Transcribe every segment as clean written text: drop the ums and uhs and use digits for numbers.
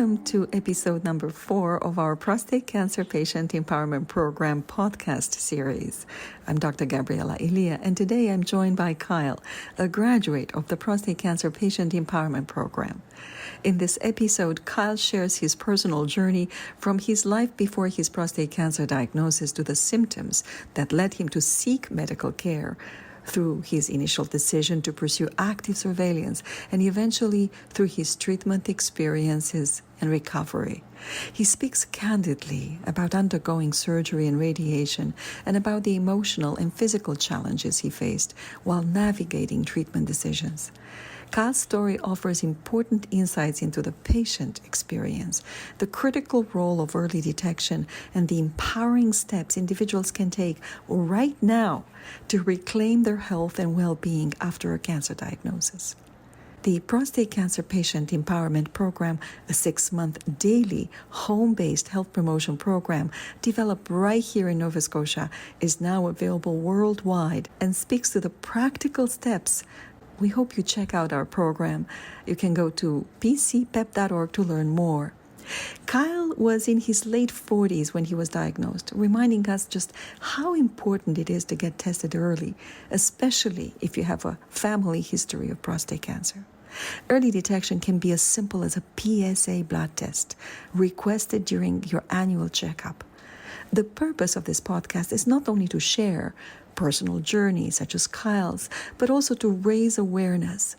Welcome to episode number 4 of our Prostate Cancer Patient Empowerment Program podcast series. I'm Dr. Gabriela Ilie, and today I'm joined by Kyle, a graduate of the Prostate Cancer Patient Empowerment Program. In this episode, Kyle shares his personal journey from his life before his prostate cancer diagnosis to the symptoms that led him to seek medical care, through his initial decision to pursue active surveillance, and eventually through his treatment experiences and recovery. He speaks candidly about undergoing surgery and radiation and about the emotional and physical challenges he faced while navigating treatment decisions. Kyle's story offers important insights into the patient experience, the critical role of early detection, and the empowering steps individuals can take right now to reclaim their health and well-being after a cancer diagnosis. The Prostate Cancer Patient Empowerment Program, a 6-month daily home-based health promotion program developed right here in Nova Scotia, is now available worldwide and speaks to the practical steps. We hope you check out our program. You can go to PC-PEP.org to learn more. Kyle was in his late 40s when he was diagnosed, reminding us just how important it is to get tested early, especially if you have a family history of prostate cancer. Early detection can be as simple as a PSA blood test requested during your annual checkup. The purpose of this podcast is not only to share personal journeys such as Kyle's, but also to raise awareness.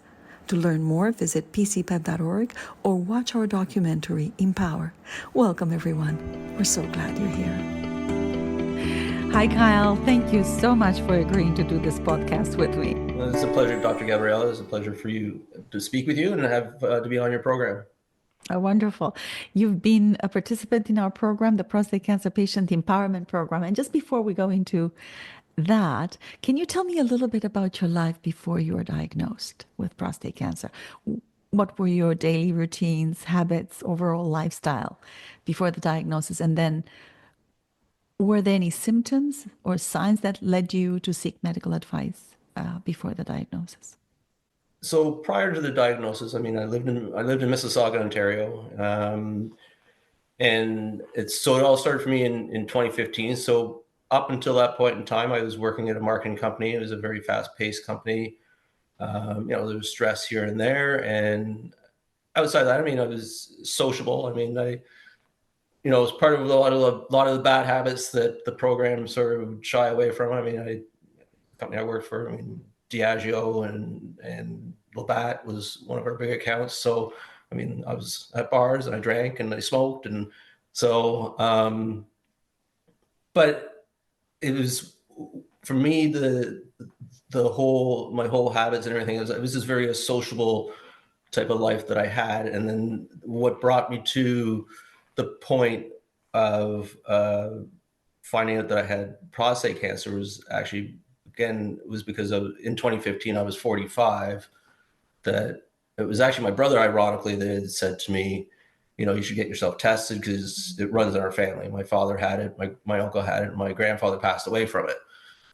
To learn more, visit PC-PEP.org or watch our documentary, Empower. Welcome, everyone. We're so glad you're here. Hi, Kyle. Thank you so much for agreeing to do this podcast with me. Well, it's a pleasure, Dr. Gabriela. It's a pleasure for you to speak with you and have to be on your program. Oh, wonderful. You've been a participant in our program, the Prostate Cancer Patient Empowerment Program. And just before we go into that, can you tell me a little bit about your life before you were diagnosed with prostate cancer? What were your daily routines, habits, overall lifestyle before the diagnosis? And then were there any symptoms or signs that led you to seek medical advice before the diagnosis? So prior to the diagnosis, I lived in Mississauga, Ontario, and it all started for me in 2015. So up until that point in time, I was working at a marketing company. It was a very fast-paced company. There was stress here and there, and outside that, I was sociable. I was part of a lot of the bad habits that the program sort of would shy away from. The company I worked for, Diageo and Labatt was one of our big accounts. So, I was at bars and I drank and I smoked, and so, but it was, for me, my whole habits and everything, it was just very a sociable type of life that I had. And then what brought me to the point of finding out that I had prostate cancer was actually, again, because in 2015, I was 45, that it was actually my brother, ironically, that had said to me, you should get yourself tested because it runs in our family. My father had it, my uncle had it, my grandfather passed away from it.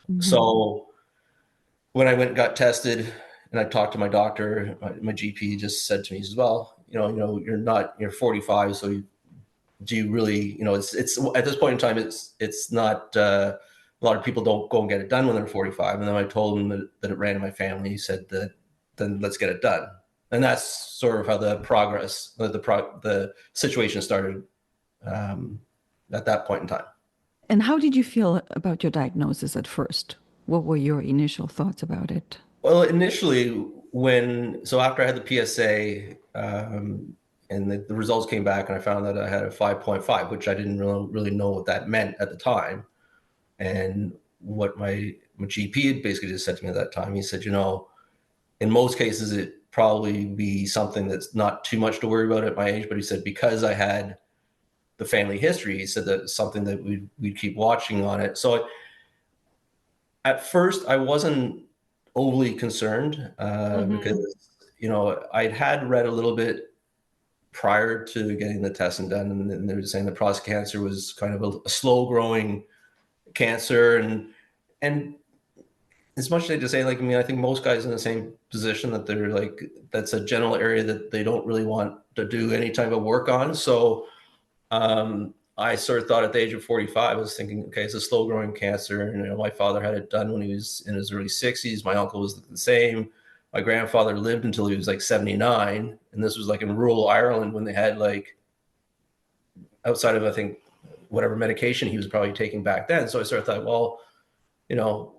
Mm-hmm. So when I went and got tested and I talked to my doctor, my GP just said to me, he says, well, you're 45, so do you really, it's at this point in time, it's not, a lot of people don't go and get it done when they're 45. And then I told him that it ran in my family. He said that, then let's get it done. And that's sort of how the situation started at that point in time. And how did you feel about your diagnosis at first? What were your initial thoughts about it? Well, initially, after I had the PSA and the results came back and I found that I had a 5.5, which I didn't really know what that meant at the time. And what my GP had basically just said to me at that time, he said, in most cases, it probably be something that's not too much to worry about at my age. But he said, because I had the family history, he said that it's something that we'd keep watching on it. So at first I wasn't overly concerned because, I'd had read a little bit prior to getting the testing done, and they were saying that prostate cancer was kind of a slow growing cancer. And as much as to say, like, I mean, I think most guys in the same position that they're like, that's a general area that they don't really want to do any type of work on. So I sort of thought at the age of 45, I was thinking, okay, it's a slow growing cancer. And, you know, my father had it done when he was in his early 60s. My uncle was the same. My grandfather lived until he was like 79. And this was like in rural Ireland when they had like, outside of, I think, whatever medication he was probably taking back then. So I sort of thought, well, you know,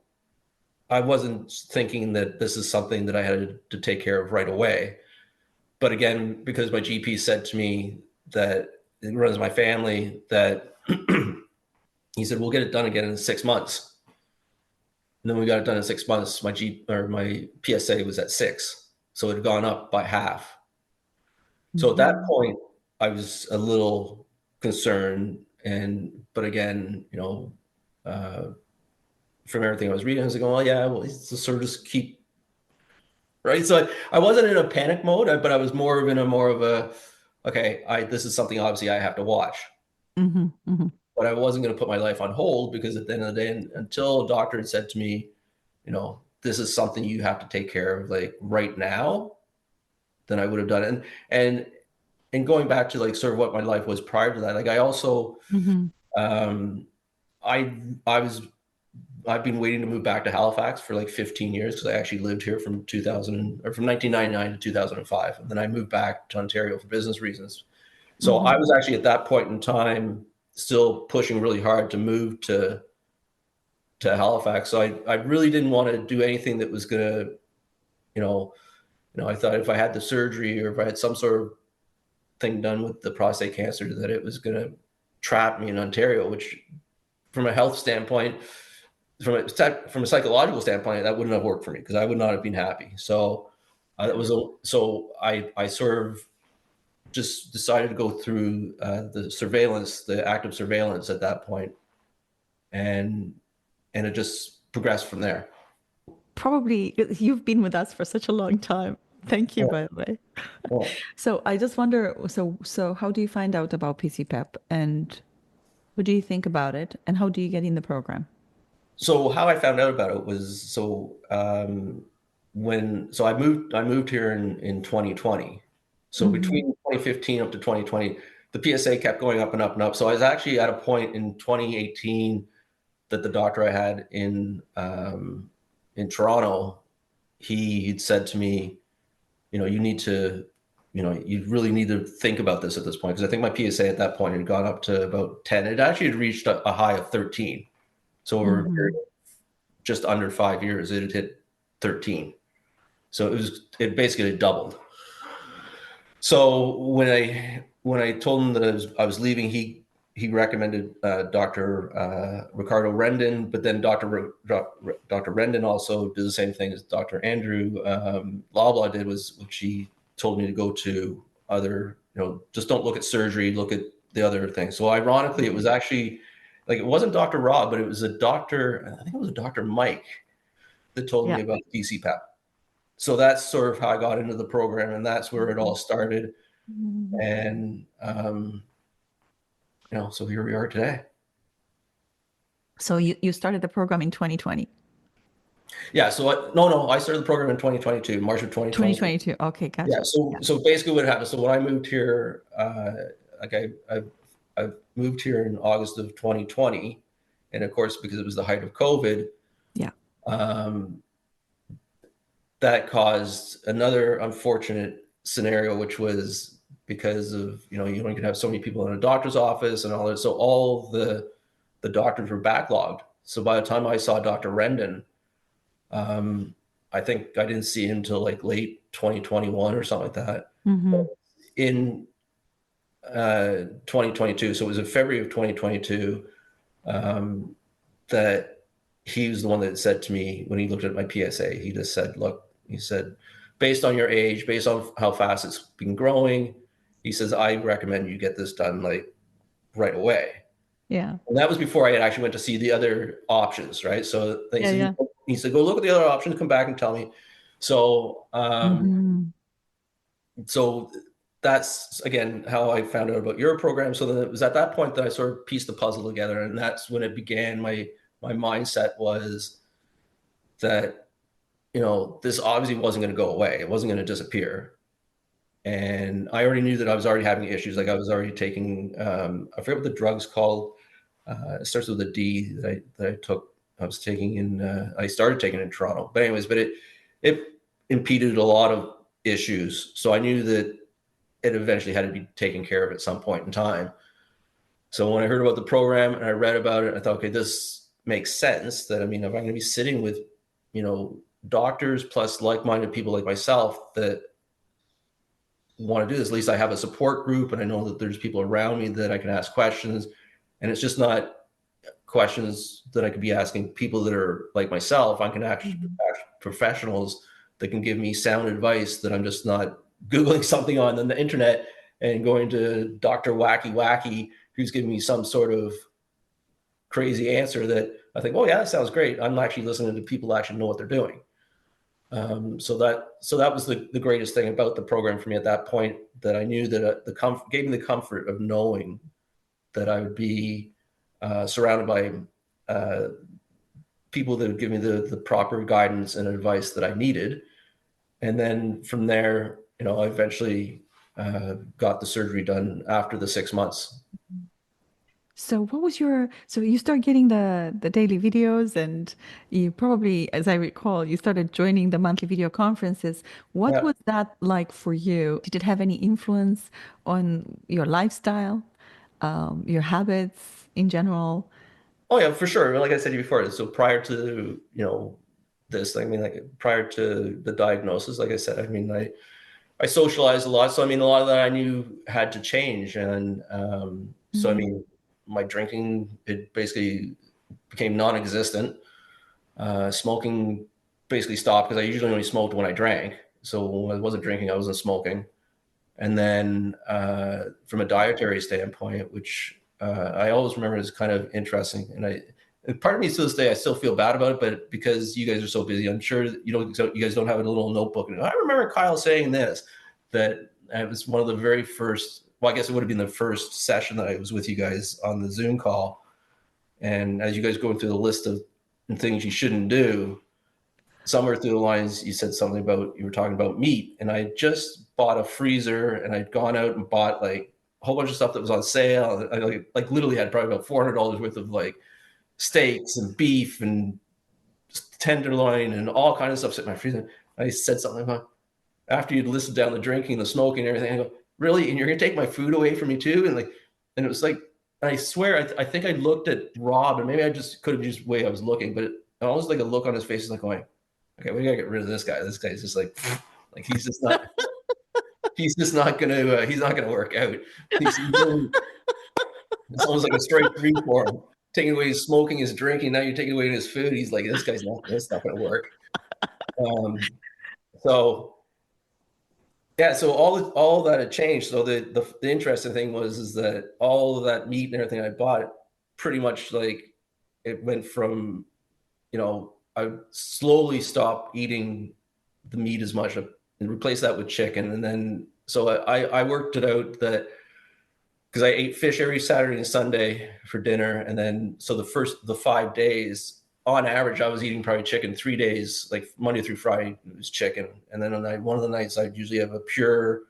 I wasn't thinking that this is something that I had to take care of right away. But again, because my GP said to me that it runs my family, that he said, we'll get it done again in 6 months. And then we got it done in 6 months. My my PSA was at 6. So it had gone up by half. So at that point, I was a little concerned. But again, you know, from everything I was reading, I was like, oh yeah, well, it's just sort of just keep, right? So I wasn't in a panic mode, but I was more of a, okay, this is something obviously I have to watch. But I wasn't going to put my life on hold, because at the end of the day, until a doctor had said to me, you know, this is something you have to take care of like right now, then I would have done it. And going back to like sort of what my life was prior to that, like I also, I've been waiting to move back to Halifax for like 15 years, because I actually lived here from 1999 to 2005. And then I moved back to Ontario for business reasons. So I was actually at that point in time still pushing really hard to move to Halifax. So I really didn't want to do anything that was going to, I thought if I had the surgery or if I had some sort of thing done with the prostate cancer, that it was going to trap me in Ontario, which from a health standpoint, from a psychological standpoint, that wouldn't have worked for me, because I would not have been happy. So I sort of just decided to go through the active surveillance at that point, and it just progressed from there. Probably you've been with us for such a long time. Thank you, by the way. Well, So I just wonder, so how do you find out about PC-PEP, and what do you think about it, and how do you get in the program? So how I found out about it was, I moved here in 2020. So between 2015 up to 2020, the PSA kept going up and up and up. So I was actually at a point in 2018 that the doctor I had in Toronto, he'd said to me, you really need to think about this at this point, because I think my PSA at that point had gone up to about 10. It actually had reached a high of 13. So over a period of just under 5 years, it had hit 13. So it basically doubled. So when I told him that I was leaving, he recommended Dr. Ricardo Rendon, but then Dr. Rendon also did the same thing as Dr. Andrew Loblaw did, which he told me to go to other, just don't look at surgery, look at the other things. So ironically, it was actually, like, it wasn't Dr. Rob, but it was I think it was a Dr. Mike that told me about PC-PEP. So that's sort of how I got into the program, and that's where it all started. And, so here we are today. So you started the program in 2020? Yeah. So I started the program in 2022, March of 2022. 2022. Okay, gotcha. Yeah. So basically what happened, so when I moved here, I moved here in August of 2020. And of course, because it was the height of COVID, that caused another unfortunate scenario, which was because of, you only could have so many people in a doctor's office and all that. So all the doctors were backlogged. So by the time I saw Dr. Rendon, I think I didn't see him until like late 2021 or something like that. In 2022, so it was in February of 2022, that he was the one that said to me, when he looked at my PSA, he just said, look, he said, based on your age, based on how fast it's been growing, he says, I recommend you get this done like right away. Yeah. And that was before I had actually went to see the other options, right? So he said, go look at the other options, come back and tell me. So, so that's, again, how I found out about your program. So then it was at that point that I sort of pieced the puzzle together. And that's when it began. My mindset was, that, this obviously wasn't going to go away. It wasn't going to disappear. And I already knew that I was already having issues. Like I was already taking, I forget what the drug's called. It starts with a D that I took. I was taking I started taking in Toronto. But anyways, it impeded a lot of issues. So I knew that it eventually had to be taken care of at some point in time. So when I heard about the program and I read about it, I thought, okay, this makes sense. That, if I'm going to be sitting with, doctors plus like-minded people like myself that want to do this, at least I have a support group and I know that there's people around me that I can ask questions. And it's just not questions that I could be asking people that are like myself. I can actually ask professionals that can give me sound advice, that I'm just not Googling something on the internet and going to Dr. Wacky who's giving me some sort of crazy answer that I think, oh yeah, that sounds great. I'm actually listening to people who actually know what they're doing. So that was the greatest thing about the program for me at that point, that I knew that gave me the comfort of knowing that I would be surrounded by people that would give me the proper guidance and advice that I needed. And then from there, I eventually got the surgery done after the 6 months. So what was so you start getting the daily videos, and you probably, as I recall, you started joining the monthly video conferences. What Yeah. was that like for you? Did it have any influence on your lifestyle, your habits in general? Oh yeah, for sure. Like I said to you before, so prior to, this, like prior to the diagnosis, like I said, I socialized a lot. So, a lot of that I knew had to change. And so, my drinking, it basically became non-existent. Smoking basically stopped because I usually only smoked when I drank. So when I wasn't drinking, I wasn't smoking. And then from a dietary standpoint, which I always remember is kind of interesting. And part of me to this day, I still feel bad about it, but because you guys are so busy, I'm sure you guys don't have a little notebook. And I remember Kyle saying this, that it was one of the very first, well, I guess it would have been the first session that I was with you guys on the Zoom call. And as you guys going through the list of things you shouldn't do, somewhere through the lines, you said something about, you were talking about meat. And I just bought a freezer and I'd gone out and bought like a whole bunch of stuff that was on sale. I like literally had probably about $400 worth of like steaks and beef and tenderloin and all kinds of stuff sitting in my freezer. I said something about, after you'd listed down the drinking, the smoking, and everything, I go, really? And you're gonna take my food away from me too? And it was like, I swear, I think I looked at Rob, and maybe I just could have just the way I was looking, but it almost like a look on his face is like going, okay, we gotta get rid of this guy. This guy's just like he's just not, he's not gonna work out. It's almost like a straight three for him. Taking away his smoking, his drinking, now you're taking away his food. He's like, that's not gonna work. So yeah, so all that had changed. So the interesting thing is that all of that meat and everything I bought, pretty much like it went from, I slowly stopped eating the meat as much and replaced that with chicken. And then, so I worked it out that, because I ate fish every Saturday and Sunday for dinner. And then, so the 5 days, on average, I was eating probably chicken 3 days, like Monday through Friday, it was chicken. And then one of the nights I'd usually have a pure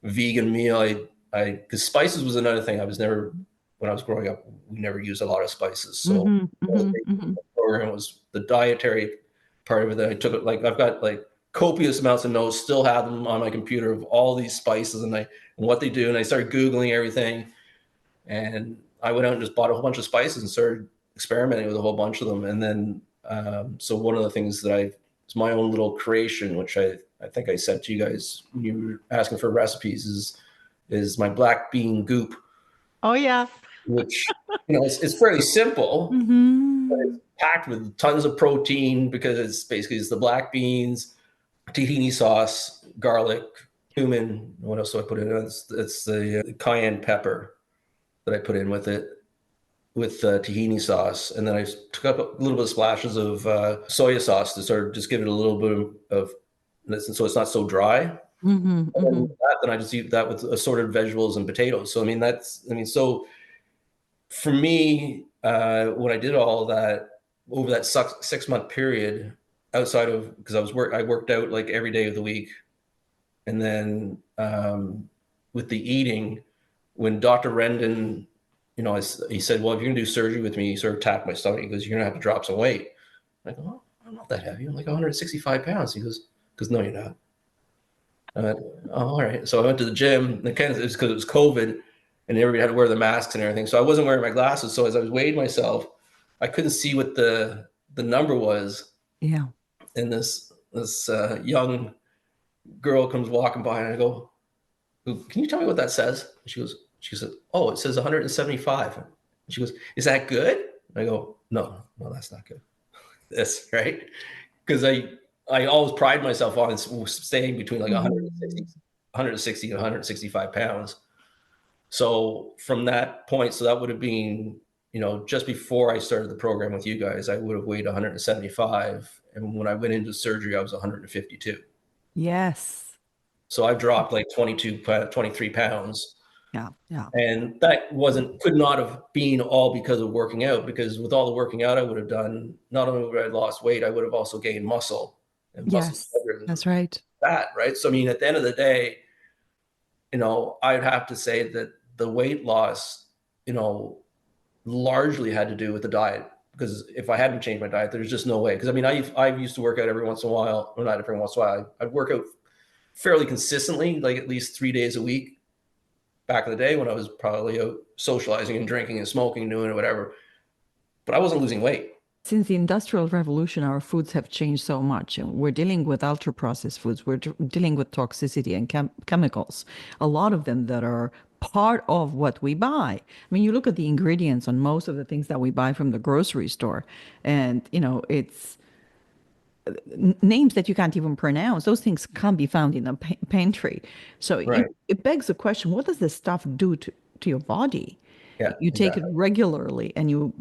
vegan meal. Because spices was another thing. When I was growing up, we never used a lot of spices. So the program was the dietary part of it that I took it. Like I've got like copious amounts of notes, still have them on my computer of all these spices and what they do. And I started Googling everything. And I went out and just bought a whole bunch of spices and started experimenting with a whole bunch of them. And then, so one of the things that it's my own little creation, which I think I said to you guys when you were asking for recipes, is my black bean goop. Oh yeah. Which, it's fairly simple, but it's packed with tons of protein because it's the black beans, tahini sauce, garlic, cumin. What else do I put in? It's the cayenne pepper that I put in with it, with tahini sauce. And then I took up a little bit of splashes of soya sauce to sort of just give it a little bit of so it's not so dry. And then I just eat that with assorted vegetables and potatoes. So, so for me, when I did all of that over that 6 month period, outside of, because I worked out like every day of the week. And then with the eating, when Dr. Rendon, he said, well, if you're gonna do surgery with me, he sort of tapped my stomach. He goes, you're gonna have to drop some weight. I go, oh, I'm not that heavy. I'm like 165 pounds. He goes, no, you're not. I went, oh, all right. So I went to the gym, and it was because it was COVID and everybody had to wear the masks and everything. So I wasn't wearing my glasses. So as I was weighing myself, I couldn't see what the number was. Yeah. And this young girl comes walking by, and I go, can you tell me what that says? And she said, oh, it says 175. And she goes, is that good? And I go, no, that's not good. That's right. Because I always pride myself on staying between like 160 and 165 pounds. So from that point, so that would have been, just before I started the program with you guys, I would have weighed 175. And when I went into surgery, I was 152. Yes. So I've dropped like 23 pounds. Yeah. Yeah. And that could not have been all because of working out, because with all the working out I would have done, not only would I have lost weight, I would have also gained muscle. And Yes, that's right. Fat, right? So, I mean, at the end of the day, I'd have to say that the weight loss, largely had to do with the diet, because if I hadn't changed my diet, there's just no way. Because I mean, I used to work out every once in a while, or not every once in a while. I'd work out fairly consistently, like at least 3 days a week back in the day when I was probably out socializing and drinking and smoking and doing whatever. But I wasn't losing weight. Since the Industrial Revolution, our foods have changed so much. And we're dealing with ultra-processed foods. We're dealing with toxicity and chemicals, a lot of them that are part of what we buy. I mean, you look at the ingredients on most of the things that we buy from the grocery store, and, it's names that you can't even pronounce. Those things can't be found in a pantry. So Right. it begs the question, what does this stuff do to your body? Yeah, You take it regularly, and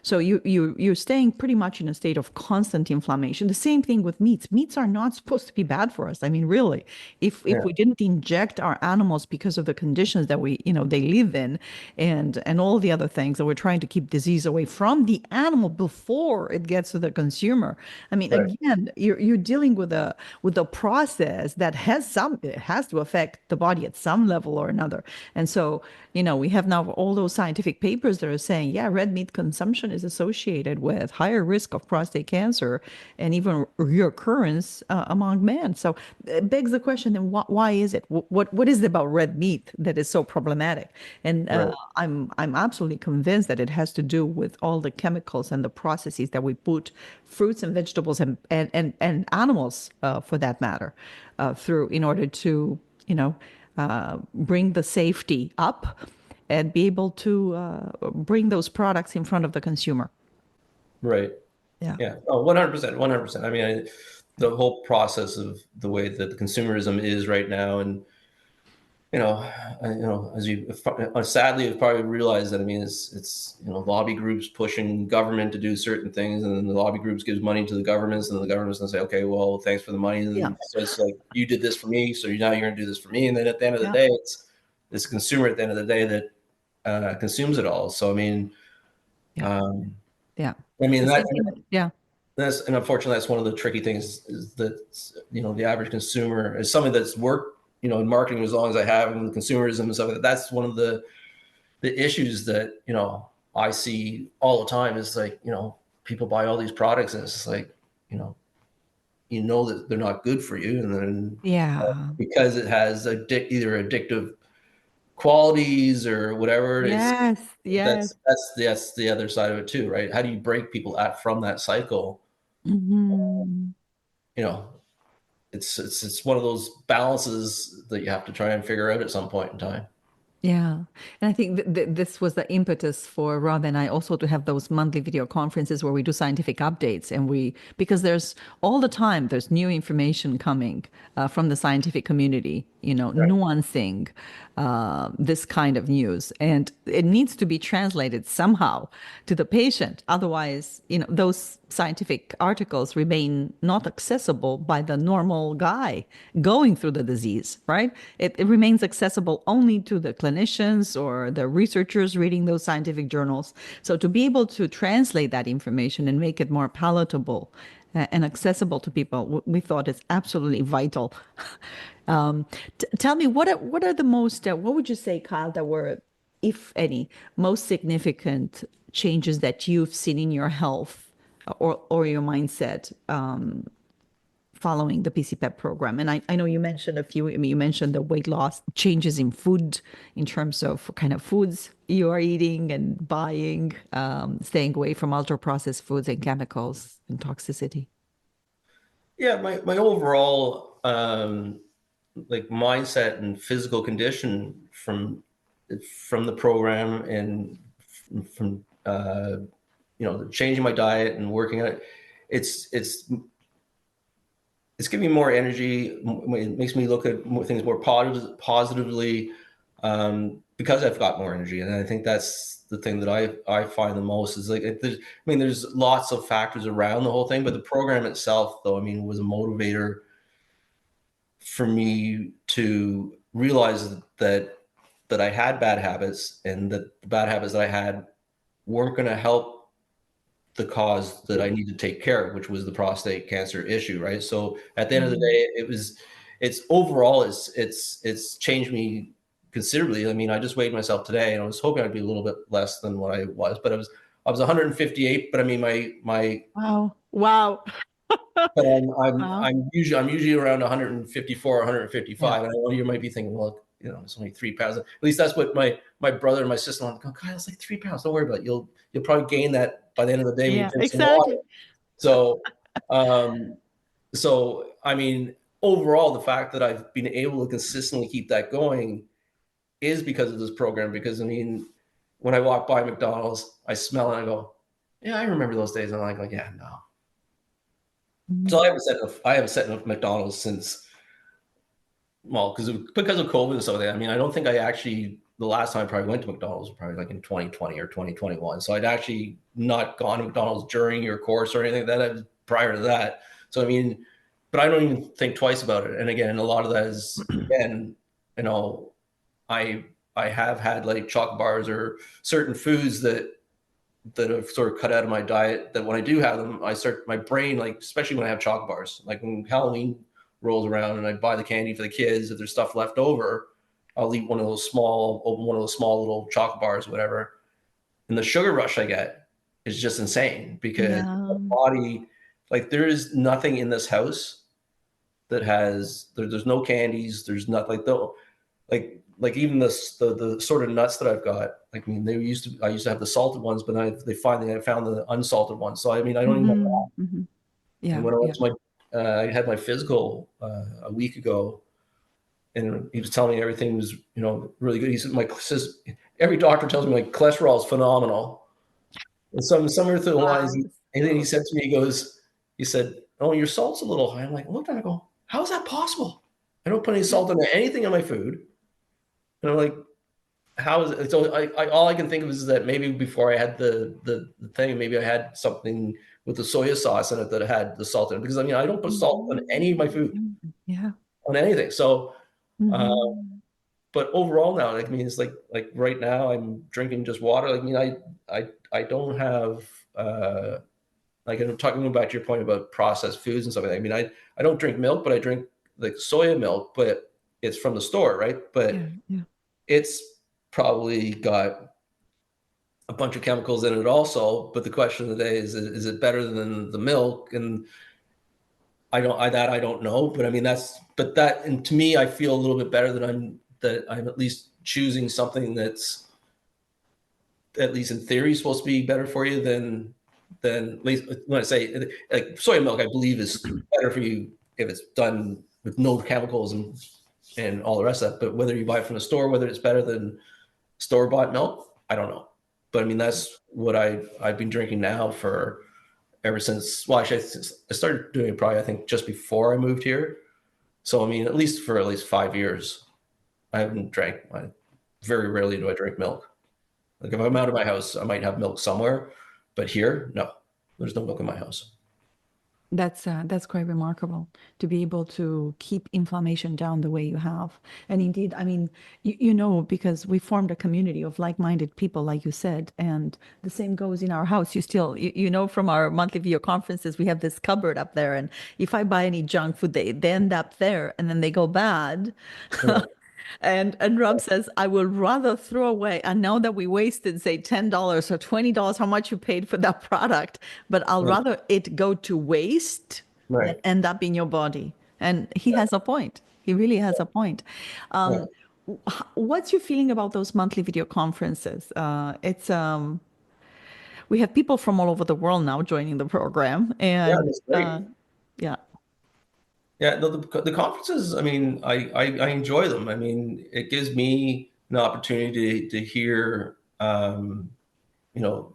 so you're staying pretty much in a state of constant inflammation. The same thing with meats. Meats are not supposed to be bad for us. I mean, really, if we didn't inject our animals because of the conditions that they live in, and all the other things that we're trying to keep disease away from the animal before it gets to the consumer. I mean, Right. again, you're dealing with a process that it has to affect the body at some level or another. And so, we have now all those scientific papers that are saying, yeah, red meat consumption is associated with higher risk of prostate cancer and even reoccurrence among men. So it begs the question, then why is it? What is it about red meat that is so problematic? And Right. I'm absolutely convinced that it has to do with all the chemicals and the processes that we put fruits and vegetables and animals, for that matter, through in order to, bring the safety up and be able to bring those products in front of the consumer. Right. Yeah. Yeah. Oh, 100%. 100%. I mean, the whole process of the way that the consumerism is right now, and as you sadly have probably realized that, I mean, it's lobby groups pushing government to do certain things, and then the lobby groups gives money to the governments, and then the government's gonna say, okay, well, thanks for the money, and then so it's like, you did this for me, so now you're gonna do this for me, and then at the end of the day, it's the consumer at the end of the day that consumes it all. So I mean, Yeah. I mean Yeah. and unfortunately that's one of the tricky things, is that the average consumer is something that's worked in marketing as long as I have, and consumerism and stuff like that. That's one of the issues that I see all the time, is like people buy all these products, and it's just like that they're not good for you, and then because it has either addictive qualities or whatever. Yes. That's the other side of it too, right? How do you break people from that cycle? Mhm. It's one of those balances that you have to try and figure out at some point in time. Yeah. And I think this was the impetus for Rob and I also to have those monthly video conferences where we do scientific updates, and because there's all the time, there's new information coming from the scientific community, nuancing this kind of news, and it needs to be translated somehow to the patient. Otherwise, those scientific articles remain not accessible by the normal guy going through the disease, right? It remains accessible only to the clinicians or the researchers reading those scientific journals. So to be able to translate that information and make it more palatable and accessible to people, we thought is absolutely vital. Tell me, what are the most, what would you say, Kyle, that were, if any, most significant changes that you've seen in your health or your mindset following the PC-PEP program? And I know you mentioned a few. I mean, you mentioned the weight loss, changes in food, in terms of what kind of foods you are eating and buying, staying away from ultra-processed foods and chemicals and toxicity. Yeah, my overall like mindset and physical condition from the program, and from changing my diet and working on it, it's giving me more energy. It makes me look at things more positively, because I've got more energy. And I think that's the thing that I find the most is like, there's lots of factors around the whole thing, but the program itself, though, was a motivator for me to realize that I had bad habits, and that the bad habits that I had weren't going to help the cause that I need to take care of, which was the prostate cancer issue, right? So at the end of the day, it's changed me considerably. I just weighed myself today, and I was hoping I'd be a little bit less than what I was, but I was 158. But my wow. but Wow. I'm usually around 154, 155. Yeah. And I know you might be thinking, well, it's only 3 pounds. At least that's what my brother and my sister are like, oh, God, it's like 3 pounds. Don't worry about it. You'll probably gain that by the end of the day when you Yeah, drink some exactly. water. So, overall, the fact that I've been able to consistently keep that going is because of this program. Because when I walk by McDonald's, I smell it and I go, yeah, I remember those days. And I'm like, yeah, no. So I haven't set up McDonald's since, well, because of COVID and stuff like that. I don't think I actually, the last time I probably went to McDonald's was probably like in 2020 or 2021. So I'd actually not gone to McDonald's during your course or anything like that prior to that. So but I don't even think twice about it. And again, a lot of that is, again, I have had like chocolate bars or certain foods that have sort of cut out of my diet, that when I do have them, my brain, like, especially when I have chocolate bars, like when Halloween rolls around and I buy the candy for the kids, if there's stuff left over, I'll eat one of those small little chocolate bars, whatever. And the sugar rush I get is just insane, because my body, like, there is nothing in this house that there's no candies. There's not like even the sort of nuts that I've got. I used to have the salted ones, but I found the unsalted ones. So I don't even know. Yeah. And when I went to I had my physical a week ago, and he was telling me everything was really good. He said every doctor tells me my cholesterol is phenomenal. And somewhere through the lines, and then he said to me, he said, "Oh, your salt's a little high." I'm like, look, I go, how is that possible? I don't put any salt into anything in my food. And I'm like, how is it? So all I can think of is that maybe before I had the thing, maybe I had something with the soy sauce in it that had the salt in it, because I don't put salt on any of my food, on anything. So, but overall now, it's like right now I'm drinking just water. I don't have, like, I'm talking about your point about processed foods and stuff like that. I don't drink milk, but I drink like soya milk, but it's from the store, right? But it's probably got a bunch of chemicals in it also. But the question of the day is it better than the milk? And I don't know. But and to me, I feel a little bit better that I'm at least choosing something that's, at least in theory, supposed to be better for you than at least when I say, like, soy milk, I believe is better for you if it's done with no chemicals and all the rest of that. But whether you buy it from the store, whether it's better than store-bought milk, I don't know. But that's what I've been drinking now for ever since. Well, actually, I started doing it probably, I think, just before I moved here. So at least for 5 years, I haven't drank. Very rarely do I drink milk. Like, if I'm out of my house, I might have milk somewhere, but here, no, there's no milk in my house. That's quite remarkable to be able to keep inflammation down the way you have. And indeed, I mean, because we formed a community of like-minded people, like you said, and the same goes in our house. From our monthly video conferences, we have this cupboard up there, and if I buy any junk food, they end up there, and then they go bad. Right. And Rob says, I will rather throw away. And now that we wasted, say, $10 or $20, how much you paid for that product, but I'll Right. rather it go to waste than Right. end up in your body. And he has a point. He really has a point. Yeah. What's your feeling about those monthly video conferences? We have people from all over the world now joining the program, Yeah, and that's great. yeah, Yeah, no, the conferences, I mean, I enjoy them. I mean, it gives me an opportunity to hear, you know,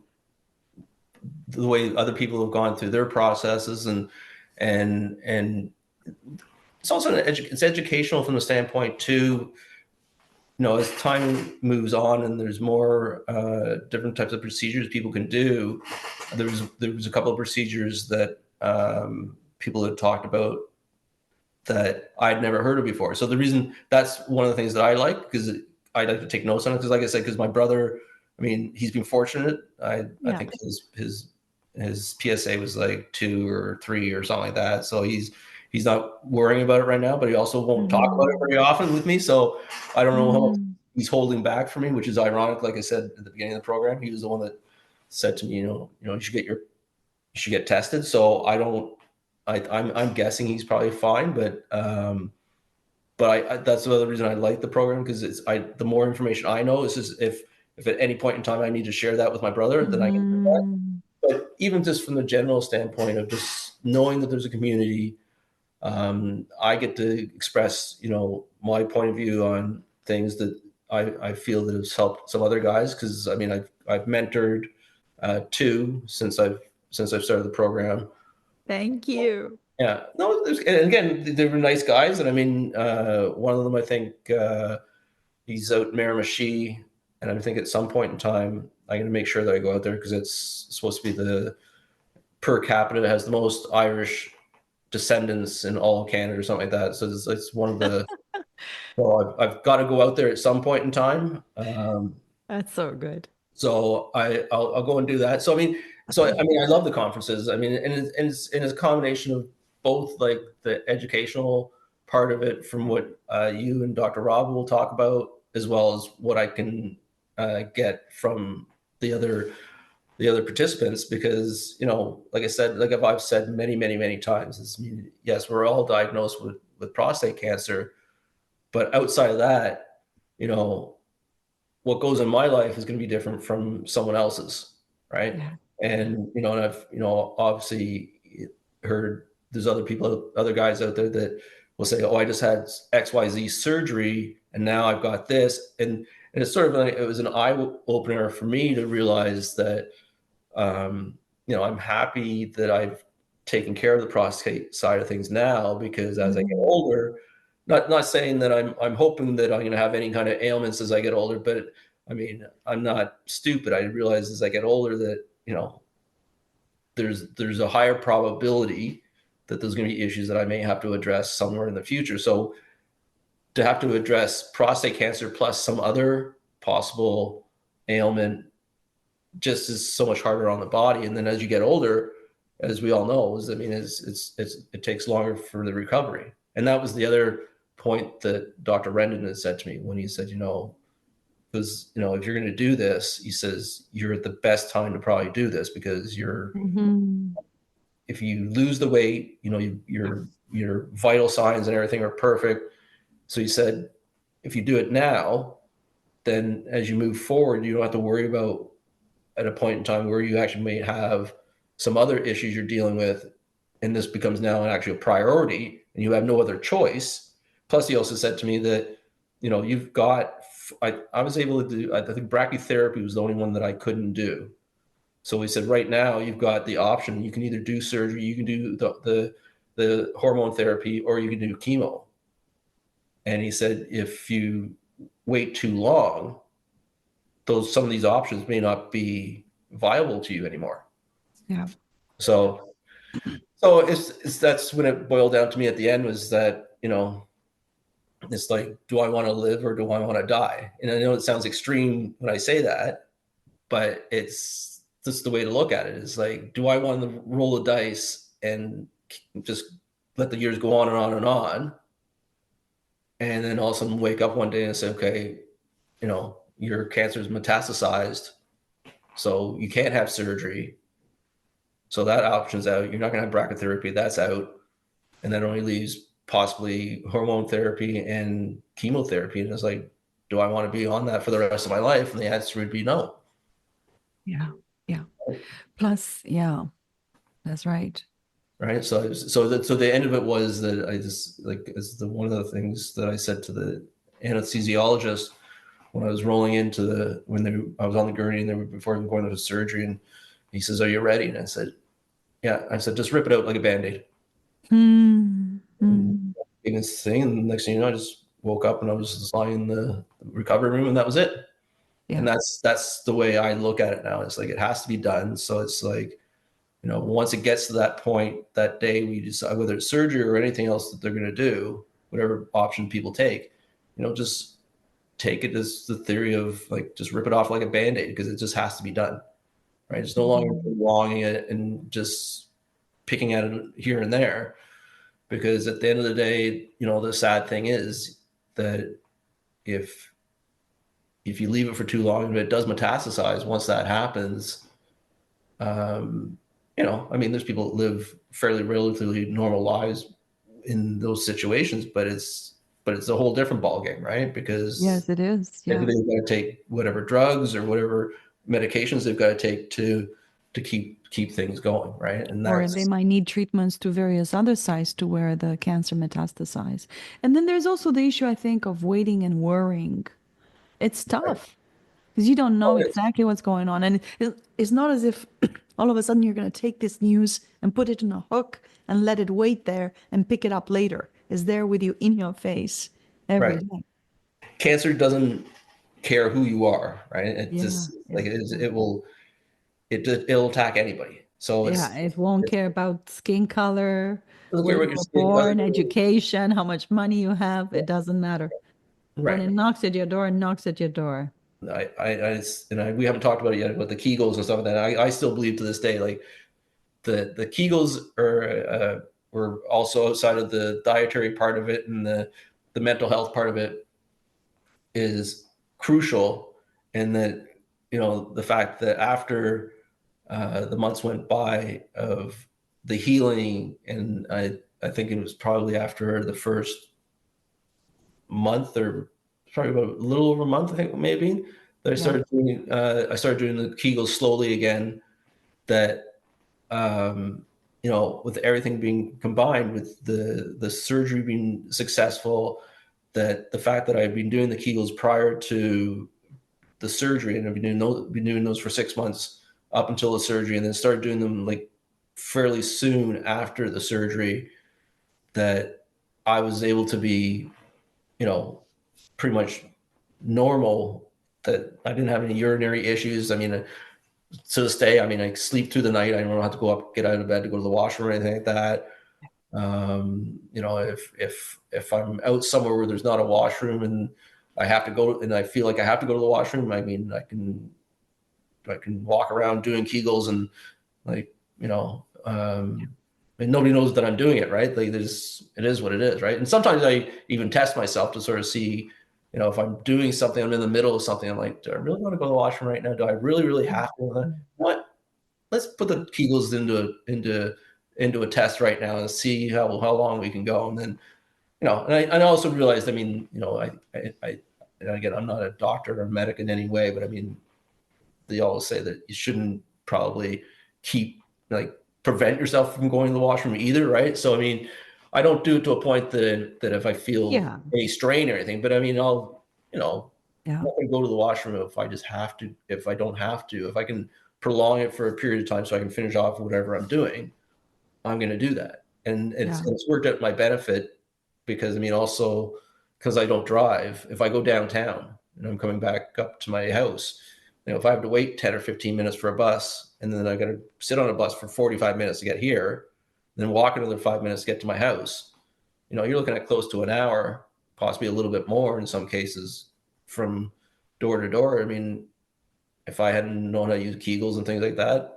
the way other people have gone through their processes, and it's also it's educational from the standpoint too. As time moves on and there's more different types of procedures people can do, there was a couple of procedures that people had talked about that I'd never heard of before. So that's one of the things that I like, because I like to take notes on it. Because like I said, because my brother, I mean, he's been fortunate. I yeah. think his PSA was like 2 or 3 or something like that. So he's not worrying about it right now, but he also won't talk about it very often with me. So I don't know how much he's holding back from me, which is ironic. Like I said at the beginning of the program, he was the one that said to me, you should get tested. So I'm guessing he's probably fine, but that's the other reason I like the program, because the more information I know, is just if at any point in time I need to share that with my brother, then I can do that. But even just from the general standpoint of just knowing that there's a community, I get to express, my point of view on things that I feel that has helped some other guys. Because I mean, I've mentored 2 since I've started the program. Thank you. Yeah, no, and again, they were nice guys, and I mean, one of them, I think, he's out in Miramichi, and I think at some point in time, I'm going to make sure that I go out there, because it's supposed to be the per capita has the most Irish descendants in all of Canada or something like that. So it's one of the. So I've got to go out there at some point in time. That's so good. So I'll go and do that. So I mean, I love the conferences. I mean, and it's a combination of both, like the educational part of it from what you and Dr. Rob will talk about, as well as what I can get from the other participants. Because like I said, like I've said many, many, many times, yes, we're all diagnosed with prostate cancer, but outside of that, what goes in my life is going to be different from someone else's, right? Yeah. And and I've obviously heard there's other guys out there that will say, "Oh, I just had XYZ surgery, and now I've got this," and it's sort of it was an eye opener for me to realize that I'm happy that I've taken care of the prostate side of things now, because as I get older, not saying that I'm hoping that I'm going to have any kind of ailments as I get older, but I mean, I'm not stupid. I realize as I get older that, there's a higher probability that there's going to be issues that I may have to address somewhere in the future. So to have to address prostate cancer plus some other possible ailment just is so much harder on the body. And then as you get older, as we all know, it takes longer for the recovery. And that was the other point that Dr. Rendon had said to me when he said, because if you're going to do this, he says, you're at the best time to probably do this, because if you lose the weight, your vital signs and everything are perfect. So he said, if you do it now, then as you move forward, you don't have to worry about at a point in time where you actually may have some other issues you're dealing with, and this becomes now an actual priority, and you have no other choice. Plus, he also said to me that, you've got, I was able to do, I think brachytherapy was the only one that I couldn't do. So he said, right now you've got the option. You can either do surgery, you can do the hormone therapy, or you can do chemo. And he said, if you wait too long, some of these options may not be viable to you anymore. Yeah. So So that's when it boiled down to me at the end, was that, it's like, do I want to live or do I want to die? And I know it sounds extreme when I say that, but it's just the way to look at it. Is like, do I want to roll the dice and just let the years go on and on and on, and then all of a sudden wake up one day and say, okay, your cancer is metastasized, so you can't have surgery. So that option's out. You're not going to have brachytherapy. That's out. And that only leaves possibly hormone therapy and chemotherapy. And it's like, do I want to be on that for the rest of my life? And the answer would be no. Yeah. Yeah. Plus, yeah, that's right. Right. So the end of it was that I just, like, it's one of the things that I said to the anesthesiologist when I was rolling into I was on the gurney and they were, before even going to the surgery, and he says, "Are you ready?" And I said, "Yeah." I said, "Just rip it out like a Band-Aid." Biggest thing, and the next thing you know, I just woke up and I was just lying in the recovery room, and that was it. Yeah. And that's the way I look at it now. It's like, it has to be done. So it's like, once it gets to that point, that day we decide whether it's surgery or anything else that they're going to do, whatever option people take, just take it as the theory of, like, just rip it off like a Band-Aid, because it just has to be done. Right. It's no longer prolonging it and just picking at it here and there. Because at the end of the day, the sad thing is that if you leave it for too long and it does metastasize, once that happens, there's people that live fairly relatively normal lives in those situations, but it's a whole different ballgame, right? Because yes, it is. Yeah. they've got to take whatever drugs or whatever medications they've got to take to keep things going, right? And Or they might need treatments to various other sites to where the cancer metastasize. And then there's also the issue, I think, of waiting and worrying. It's tough because you don't know exactly what's going on. And it's not as if all of a sudden you're going to take this news and put it in a hook and let it wait there and pick it up later. It's there with you in your face every day. Cancer doesn't care who you are, right? It'll attack anybody. So it won't care about skin color, where you were skin born, color, education, how much money you have. It doesn't matter. right? When it knocks at your door, it knocks at your door. We haven't talked about it yet, about the Kegels and stuff like that. I still believe to this day, like, the Kegels were also outside of the dietary part of it, and the mental health part of it is crucial. And that, the fact that after the months went by of the healing, and I think it was probably after the first month, or probably about a little over a month, I think, maybe, that I started doing the Kegels slowly again. That with everything being combined, with the surgery being successful, that the fact that I've been doing the Kegels prior to the surgery, and I've been doing those for 6 months up until the surgery, and then started doing them like fairly soon after the surgery, that I was able to be, pretty much normal, that I didn't have any urinary issues. I mean, to this day, I sleep through the night. I don't have to go up, get out of bed to go to the washroom or anything like that. If I'm out somewhere where there's not a washroom and I have to go, and I feel like I have to go to the washroom, I can walk around doing Kegels, and, like, and nobody knows that I'm doing it, right? Like, it is what it is, right? And sometimes I even test myself to sort of see, if I'm doing something, I'm in the middle of something, I'm like, do I really want to go to the washroom right now? Do I really, really have to? What? Let's put the Kegels into a test right now and see how long we can go. And then, and I also realized, and again, I'm not a doctor or a medic in any way, but they always say that you shouldn't probably prevent yourself from going to the washroom either, right? So I don't do it to a point that if I feel any strain or anything, but I'll I'm not going to go to the washroom if I just have to. If I don't have to, if I can prolong it for a period of time so I can finish off whatever I'm doing, I'm going to do that. And it's worked out my benefit, because also because I don't drive. If I go downtown and I'm coming back up to my house, if I have to wait 10 or 15 minutes for a bus, and then I got to sit on a bus for 45 minutes to get here, then walk another 5 minutes to get to my house. You're looking at close to an hour, possibly a little bit more in some cases, from door to door. I mean, if I hadn't known how to use Kegels and things like that,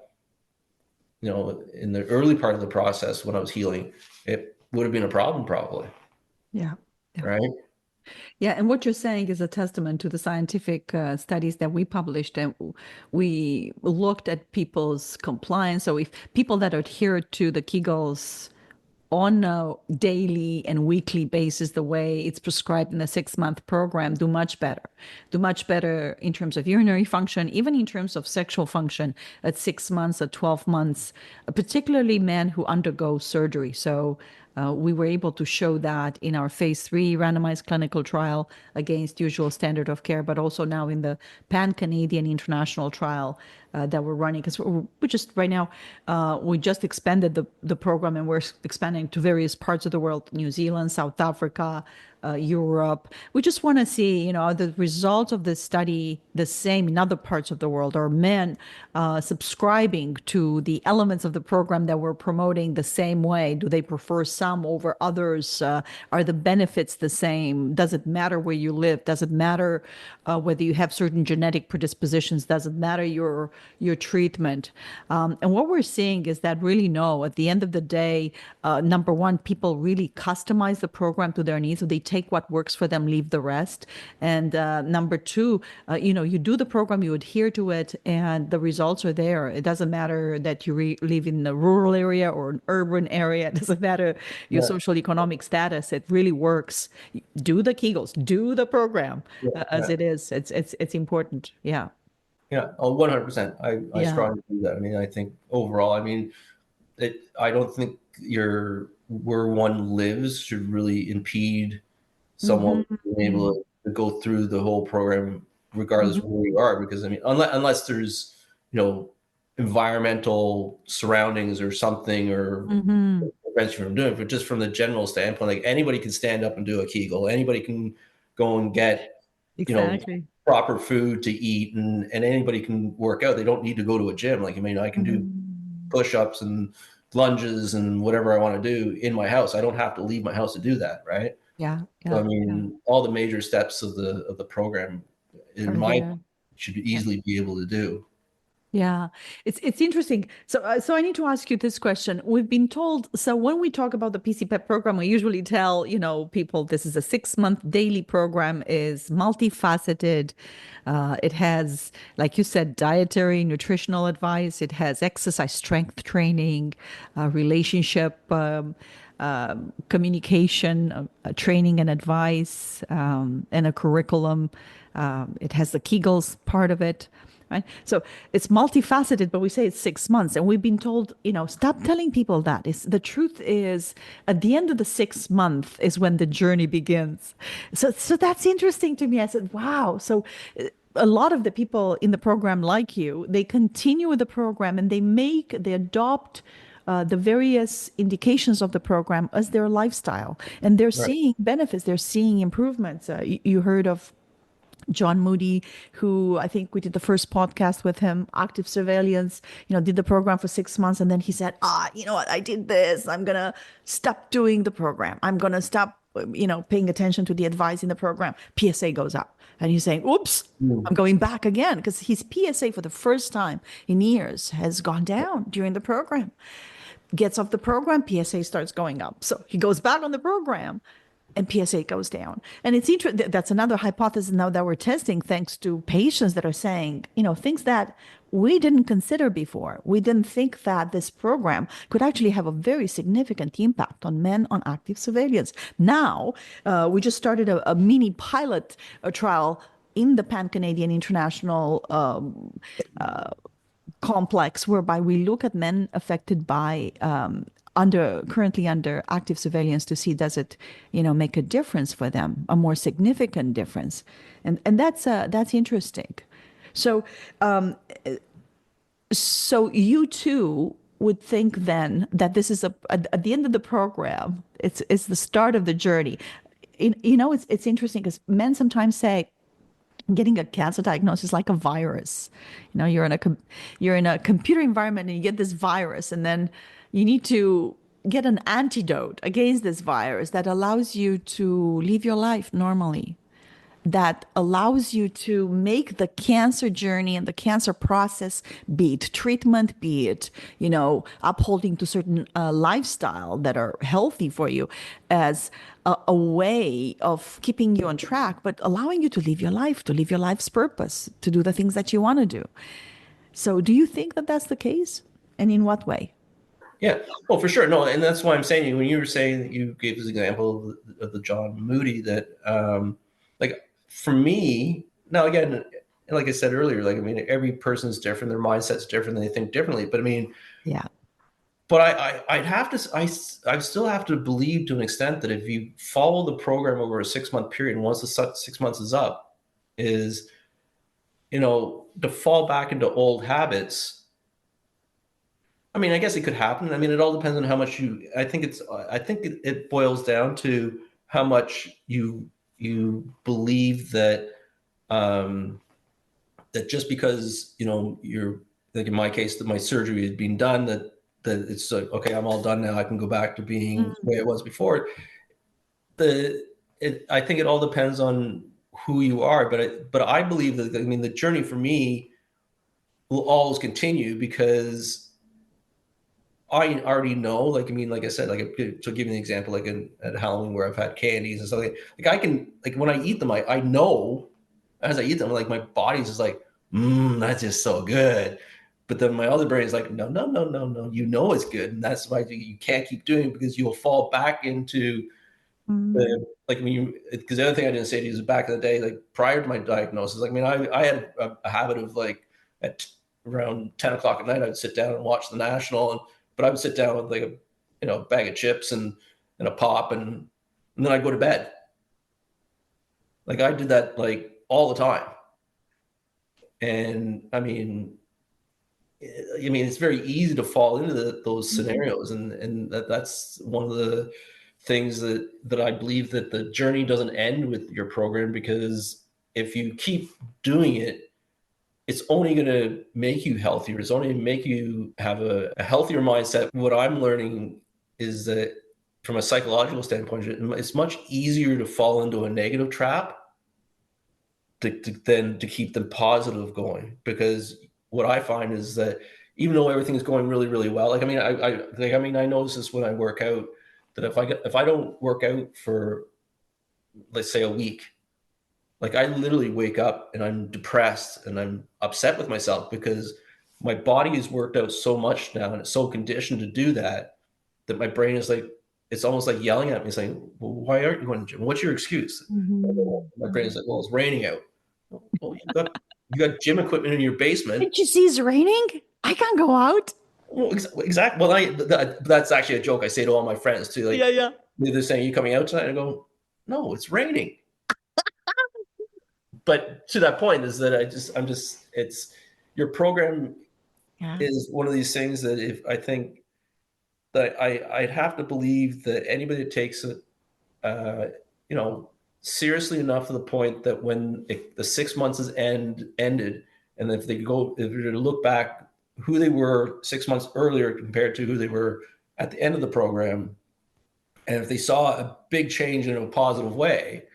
in the early part of the process when I was healing, it would have been a problem probably. Yeah. Right. Yeah, and what you're saying is a testament to the scientific studies that we published, and we looked at people's compliance. So if people that adhere to the Kegels on a daily and weekly basis, the way it's prescribed in the 6-month program, do much better in terms of urinary function, even in terms of sexual function at 6 months, at 12 months, particularly men who undergo surgery. So we were able to show that in our phase 3 randomized clinical trial against usual standard of care, but also now in the pan-Canadian international trial that we're running. Because we just right now, we just expanded the program, and we're expanding to various parts of the world, New Zealand, South Africa, Europe. We just want to see, are the results of this study the same in other parts of the world? Are men subscribing to the elements of the program that we're promoting the same way? Do they prefer some over others? Are the benefits the same? Does it matter where you live? Does it matter whether you have certain genetic predispositions? Does it matter your treatment? And what we're seeing is that really no, at the end of the day, number one, people really customize the program to their needs. So they take what works for them, leave the rest. And number two, you do the program, you adhere to it, and the results are there. It doesn't matter that you live in a rural area or an urban area. It doesn't matter your social economic status. It really works. Do the Kegels, do the program as it is. It's important. Yeah. Yeah. Oh, 100%. I strongly do that. I mean, I think overall, I don't think where one lives should really impede someone being able to go through the whole program, regardless of where you are. Because I mean, unless there's, environmental surroundings or something, or prevents you from doing it, but just from the general standpoint, like anybody can stand up and do a Kegel. Anybody can go and get, Exactly. proper food to eat, and anybody can work out. They don't need to go to a gym. Like, I can do push-ups and lunges and whatever I want to do in my house. I don't have to leave my house to do that, right? Yeah. So, all the major steps of the program, in my should easily be able to do. Yeah, it's interesting. So I need to ask you this question. We've been told, so when we talk about the PC-PEP program, we usually tell, people this is a 6-month daily program, is multifaceted. It has, like you said, dietary, nutritional advice. It has exercise strength training, relationship communication, training and advice, and a curriculum. It has the Kegels part of it. Right? So it's multifaceted, but we say it's 6 months. And we've been told, stop telling people that. The truth is, at the end of the 6th month is when the journey begins. So that's interesting to me. I said, wow. So a lot of the people in the program like you, they continue with the program, and they adopt the various indications of the program as their lifestyle. And they're seeing benefits. They're seeing improvements. You heard of John Moody, who I think we did the first podcast with him, active surveillance, did the program for 6 months. And then he said, you know what, I did this. I'm going to stop doing the program. I'm going to stop, paying attention to the advice in the program. PSA goes up. And he's saying, oops, I'm going back again, because his PSA for the first time in years has gone down during the program. Gets off the program, PSA starts going up. So he goes back on the program, and PSA goes down. And it's interesting. That's another hypothesis now that we're testing, thanks to patients that are saying, things that we didn't consider before. We didn't think that this program could actually have a very significant impact on men on active surveillance. Now, we just started a mini pilot trial in the Pan-Canadian International complex, whereby we look at men affected by currently under active surveillance to see, does it make a difference for them, a more significant difference, and that's interesting. So you too would think then that this is at the end of the program, it's the start of the journey. It's interesting, because men sometimes say getting a cancer diagnosis is like a virus. You're in a computer environment and you get this virus, and then you need to get an antidote against this virus that allows you to live your life normally, that allows you to make the cancer journey and the cancer process, be it treatment, be it, upholding to certain lifestyle that are healthy for you, as a way of keeping you on track, but allowing you to live your life, to live your life's purpose, to do the things that you want to do. So do you think that that's the case? And in what way? Yeah, well, for sure. No, and that's why I'm saying, when you were saying that you gave this example of the John Moody, that like for me, now again, like I said earlier, like, I mean, every person's different, their mindset's different, they think differently. But I mean, Yeah. but I'd have to, I still have to believe to an extent that if you follow the program over a 6-month period, and once the 6 months is up, is, to fall back into old habits. I mean, I guess it could happen. I mean, it all depends on how much I think it boils down to how much you believe that, that just because, you're, like in my case, that my surgery has been done, that it's like, okay, I'm all done now, I can go back to being the way it was before. I think it all depends on who you are, but I believe that, I mean, the journey for me will always continue, because I already know, like, I mean, like I said, like, to give you an example, like at Halloween, where I've had candies and stuff, like I can, like, when I eat them, I know as I eat them, like, my body's just like, that's just so good. But then my other brain is like, no, no, no, no, no, it's good. And that's why you can't keep doing it, because you'll fall back into like, because the other thing I didn't say to you is, back in the day, like prior to my diagnosis, like, I mean, I had a habit of, like, at around 10 o'clock at night, I'd sit down and watch the National, but I would sit down with, like, a bag of chips and a pop, and then I'd go to bed. Like, I did that, like, all the time. And I mean, it's very easy to fall into those scenarios, and that's one of the things that I believe, that the journey doesn't end with your program, because if you keep doing it, it's only going to make you healthier. It's only going to make you have a healthier mindset. What I'm learning is that, from a psychological standpoint, it's much easier to fall into a negative trap than to keep the positive going. Because what I find is that, even though everything is going really, really well, like, I mean, I notice this when I work out, that if I don't work out for, let's say, a week, like, I literally wake up and I'm depressed and I'm upset with myself, because my body has worked out so much now, and it's so conditioned to do that, that my brain is like, it's almost like yelling at me, saying, well, why aren't you going to the gym? What's your excuse? My brain is like, well, it's raining out. Well, you got gym equipment in your basement. Did you see it's raining? I can't go out. Well, exactly. Well, that's actually a joke I say to all my friends too. Like, Yeah. they're saying, you coming out tonight? I go, no, it's raining. But to that point is that it's your program is one of these things that, if I think that I'd have to believe that anybody that takes it, seriously enough, to the point that when the 6 months is ended, and if they were to look back who they were 6 months earlier compared to who they were at the end of the program, and if they saw a big change in a positive way,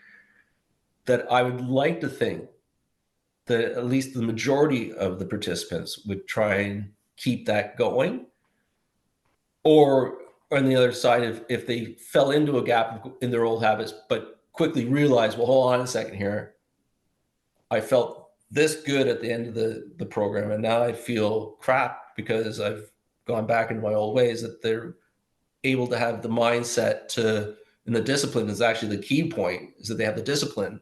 that I would like to think that at least the majority of the participants would try and keep that going. Or on the other side, if they fell into a gap in their old habits, but quickly realized, well, hold on a second here, I felt this good at the end of the program, and now I feel crap because I've gone back into my old ways, that they're able to have the mindset and the discipline is actually the key point, is that they have the discipline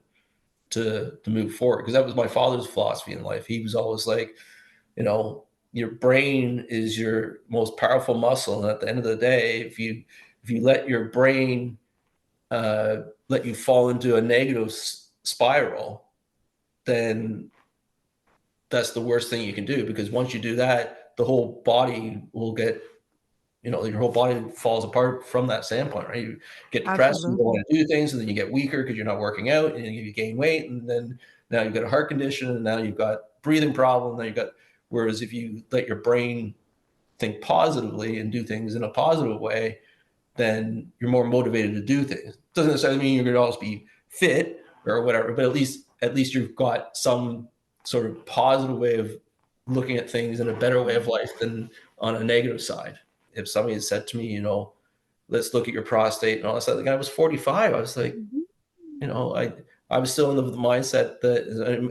to move forward. Because that was my father's philosophy in life. He was always like, your brain is your most powerful muscle, and at the end of the day, if you let your brain let you fall into a negative spiral, then that's the worst thing you can do. Because once you do that, the whole body will get, your whole body falls apart from that standpoint, right? You get depressed, you don't want to do things, and then you get weaker because you're not working out, and you gain weight, and then now you've got a heart condition, and now you've got breathing problem, whereas if you let your brain think positively and do things in a positive way, then you're more motivated to do things. Doesn't necessarily mean you're going to always be fit or whatever, but at least you've got some sort of positive way of looking at things and a better way of life than on a negative side. If somebody had said to me, you know, let's look at your prostate and all that stuff, like I was 45, I was like, you know, I was still in the mindset that,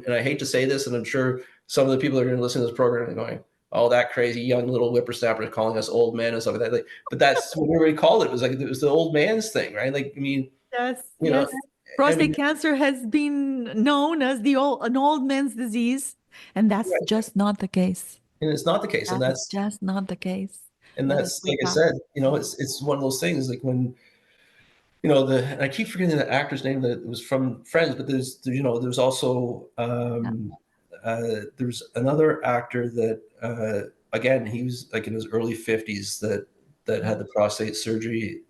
and I hate to say this, and I'm sure some of the people that are going to listen to this program are going, oh, that crazy young little whippersnapper calling us old men and stuff like that. Like, but that's what everybody called it. It was like, it was the old man's thing, right? Like, I mean, Yes, you yes. know, Prostate cancer has been known as an old man's disease, and that's right. just not the case. And it's not the case. And That's just not the case. Let us that's, like wake I up. said, you know, it's one of those things like when, you know, and I keep forgetting the actor's name that was from Friends, but you know, there's also, there's another actor that, again, he was like in his early 50s that had the prostate surgery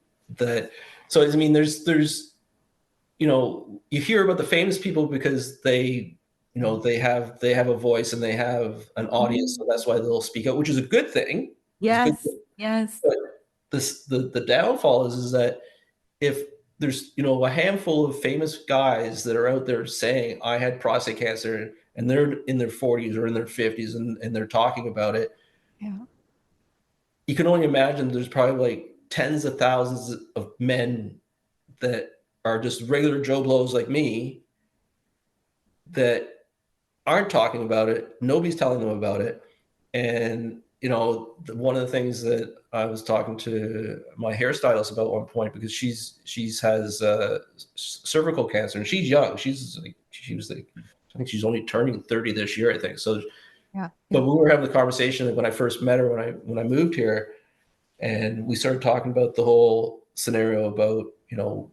so, I mean, there's, you know, you hear about the famous people because they, you know, they have a voice and they have an audience. So that's why they'll speak out, which is a good thing. It's a good Yes, thing. yes. But the downfall is that if there's, you know, a handful of famous guys that are out there saying I had prostate cancer and they're in their 40s or in their 50s and they're talking about it, Yeah. you can only imagine there's probably like tens of thousands of men that are just regular Joe Blows like me that aren't talking about it. Nobody's telling them about it. And, you know, one of the things that I was talking to my hairstylist about at one point, because she's has cervical cancer and she's young. She was like, I think she's only turning 30 this year, I think. So, Yeah. but we were having the conversation when I first met her, when I moved here, and we started talking about the whole scenario about, you know,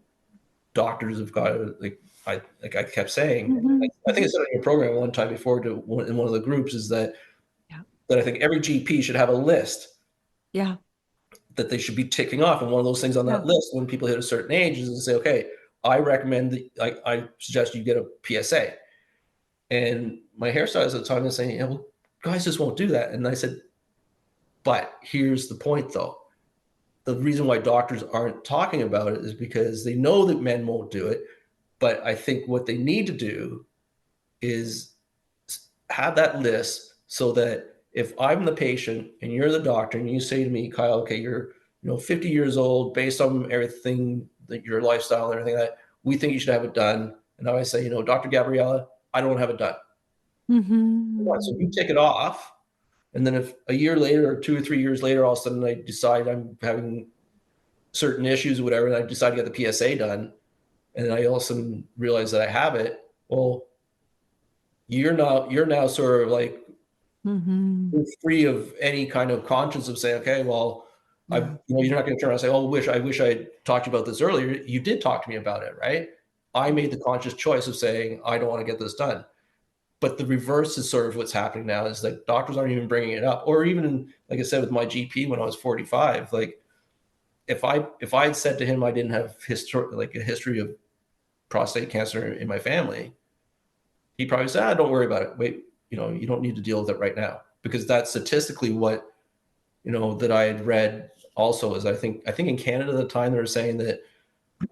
doctors have got I kept saying, I think I said on your program one time before in one of the groups is that I think every GP should have a list that they should be ticking off. And one of those things on that list when people hit a certain age is to say, okay, I recommend I suggest you get a PSA. And my hairstylist at the time was saying, yeah, well, guys just won't do that. And I said, but here's the point though. The reason why doctors aren't talking about it is because they know that men won't do it. But I think what they need to do is have that list so that if I'm the patient and you're the doctor and you say to me, Kyle, okay, you're 50 years old, based on everything that your lifestyle and everything that we think you should have it done. And now I say, Dr. Gabriela, I don't have it done. So you take it off. And then if a year later or 2 or 3 years later, all of a sudden I decide I'm having certain issues or whatever, and I decide to get the PSA done, and I also realize that I have it, well, you're now sort of like free of any kind of conscience of saying, okay, well, you're not going to turn around and say, oh, I wish I talked to you about this earlier. You did talk to me about it, right? I made the conscious choice of saying, I don't want to get this done. But the reverse is sort of what's happening now is that doctors aren't even bringing it up. Or even, like I said, with my GP when I was 45, like if I had said to him I didn't have a history of prostate cancer in my family, he probably said, don't worry about it. Wait, you don't need to deal with it right now. Because that's statistically what, that I had read also is I think in Canada at the time they were saying that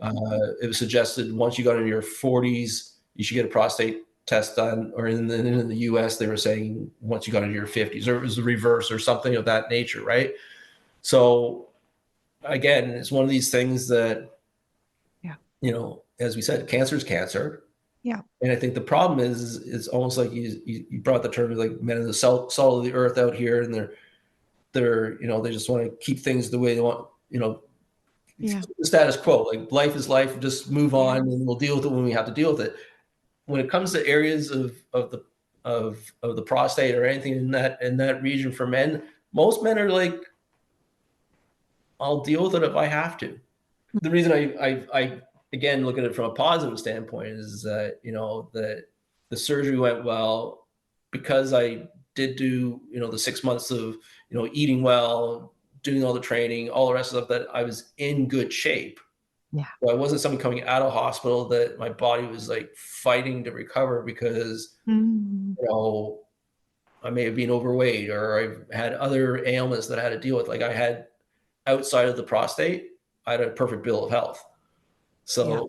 it was suggested once you got into your 40s, you should get a prostate test done, or in the US, they were saying once you got into your 50s, or it was the reverse or something of that nature, right? So again, it's one of these things that, as we said, cancer is cancer. Yeah. And I think the problem is it's almost like you brought the term like men of the salt of the earth out here, and they're they just want to keep things the way they want, the status quo. Like life is life, just move on, and we'll deal with it when we have to deal with it. When it comes to areas of the prostate or anything in that region for men, most men are like, I'll deal with it if I have to. The reason I again look at it from a positive standpoint is that that the surgery went well because I did do the 6 months of eating well, doing all the training, all the rest of stuff, that I was in good shape. Yeah. So I wasn't somebody coming out of hospital that my body was like fighting to recover because, I may have been overweight or I've had other ailments that I had to deal with. Like I had outside of the prostate, I had a perfect bill of health. So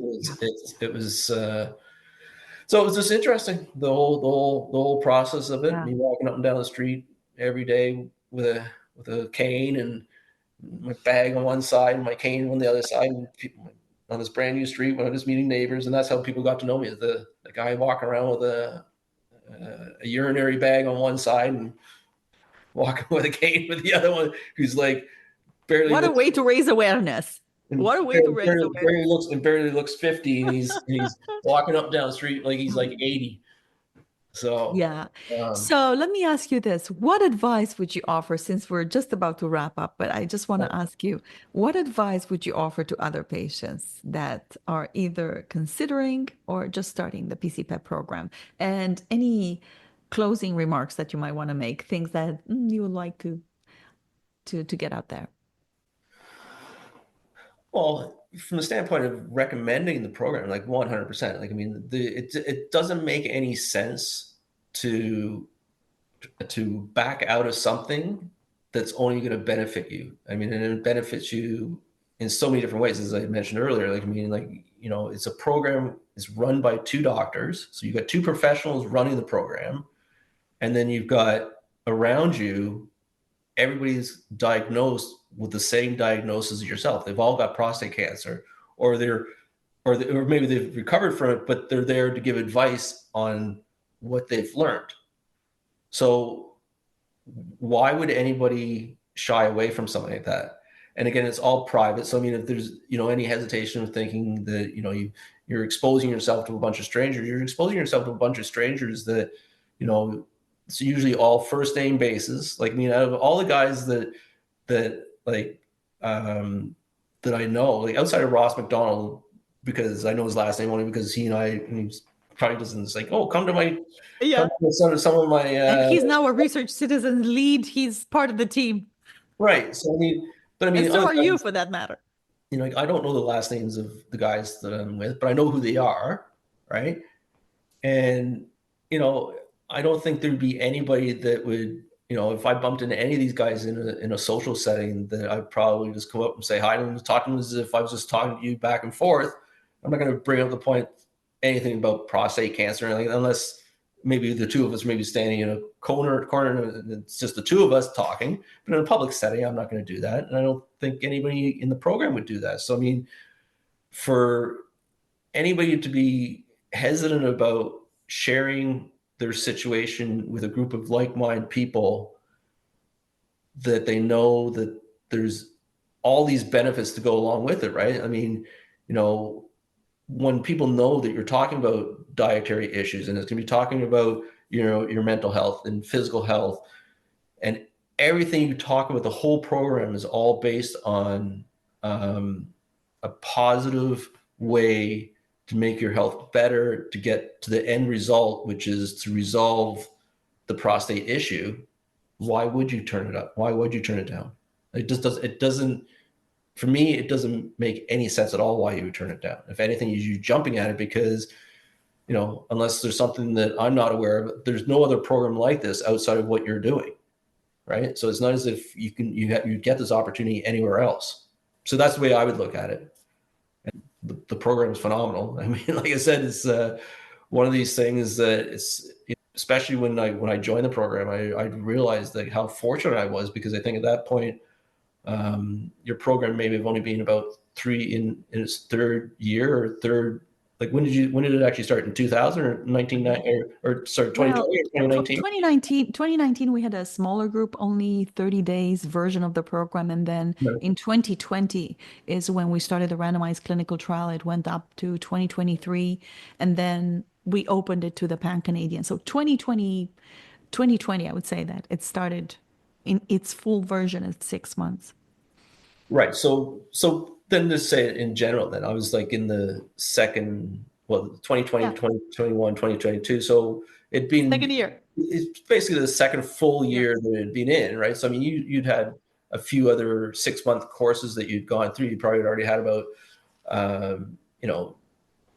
it was so it was just interesting, the whole process of it. Me walking up and down the street every day with a cane and my bag on one side and my cane on the other side, and people on this brand new street when I was meeting neighbors, and that's how people got to know me, as the guy walking around with a urinary bag on one side and walking with a cane with the other one, who's like barely. What a way to raise awareness! What a way to raise awareness! Barely looks 50, and he's walking up down the street like he's like 80. So yeah. So let me ask you this. What advice would you offer, since we're just about to wrap up, but I just want to ask you, what advice would you offer to other patients that are either considering or just starting the PC-PEP program? And any closing remarks that you might want to make, things that you would like to get out there? Well, from the standpoint of recommending the program, like 100%, like, I mean, it doesn't make any sense to back out of something that's only going to benefit you. I mean, and it benefits you in so many different ways, as I mentioned earlier. Like, I mean, like, you know, it's a program, it's run by 2 doctors. So you've got 2 professionals running the program. And then you've got around you, everybody's diagnosed with the same diagnosis as yourself. They've all got prostate cancer, or maybe they've recovered from it, but they're there to give advice on what they've learned. So why would anybody shy away from something like that? And again, it's all private. So I mean, if there's, you know, any hesitation of thinking that, you know, you're exposing yourself to a bunch of strangers, you're exposing yourself to a bunch of strangers that, you know, it's usually all first name basis. Like, I mean, out of all the guys that like that I know, like outside of Ross McDonald, because I know his last name only because he probably doesn't say, oh, come to some of my and he's now a research citizen lead. He's part of the team. Right. So I mean, and so are you, for that matter. You know, I don't know the last names of the guys that I'm with, but I know who they are, right? And, you know, I don't think there'd be anybody that would, you know, if I bumped into any of these guys in a social setting, that I'd probably just come up and say hi to them, talk to them as if I was just talking to you back and forth. I'm not going to bring up the point, anything about prostate cancer or anything, unless maybe the 2 of us may be standing in a corner and it's just the 2 of us talking. But in a public setting, I'm not going to do that. And I don't think anybody in the program would do that. So, I mean, for anybody to be hesitant about sharing their situation with a group of like-minded people that they know that there's all these benefits to go along with it, right? I mean, you know, when people know that you're talking about dietary issues and it's going to be talking about, you know, your mental health and physical health, and everything you talk about, the whole program is all based on a positive way to make your health better, to get to the end result, which is to resolve the prostate issue. Why would you turn it up? Why would you turn it down? It doesn't, for me, it doesn't make any sense at all why you would turn it down. If anything, you're jumping at it because, you know, unless there's something that I'm not aware of, there's no other program like this outside of what you're doing, right? So it's not as if you get this opportunity anywhere else. So that's the way I would look at it. The program is phenomenal. I mean, like I said, it's one of these things that it's, especially when I joined the program, I realized like how fortunate I was, because I think at that point, your program maybe have only been about 3 in its 3rd year or 3rd. Like when did it actually start, in 2000 or 2020 or 2019? 2019, we had a smaller group, only 30 days version of the program. And then in 2020 is when we started the randomized clinical trial. It went up to 2023. And then we opened it to the pan-Canadian. So 2020, I would say that it started in its full version at 6 months. Right. So then to say it in general, then I was like in the second, 2020, 2021, 2022. So it'd been second year. It's basically the second full year that it'd been in, right? So I mean, you'd had a few other 6-month courses that you'd gone through. You probably already had about